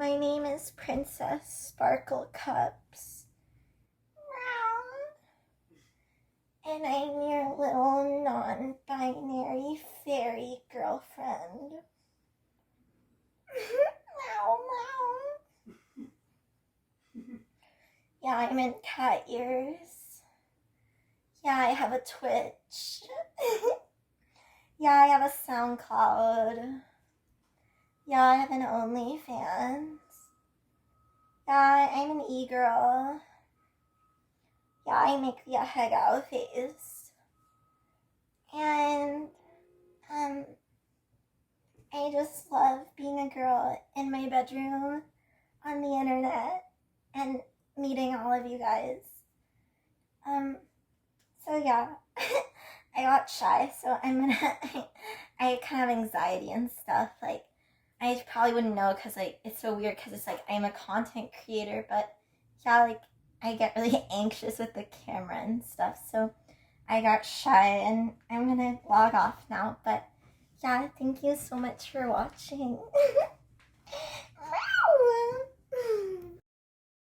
My name is Princess Sparkle Cups. And I'm your little non-binary fairy girlfriend. Yeah, I'm in cat ears. Yeah, I have a Twitch. Yeah, I have a SoundCloud. Yeah, I have an OnlyFans. Yeah, I'm an e-girl. Yeah, I make the head out face. And, I just love being a girl in my bedroom on the internet and meeting all of you guys. So yeah, I got shy, so I kind of have anxiety and stuff. Like, I probably wouldn't know because, like, it's so weird because it's like I'm a content creator, but yeah, like, I get really anxious with the camera and stuff, so I got shy and I'm gonna log off now, but yeah, thank you so much for watching.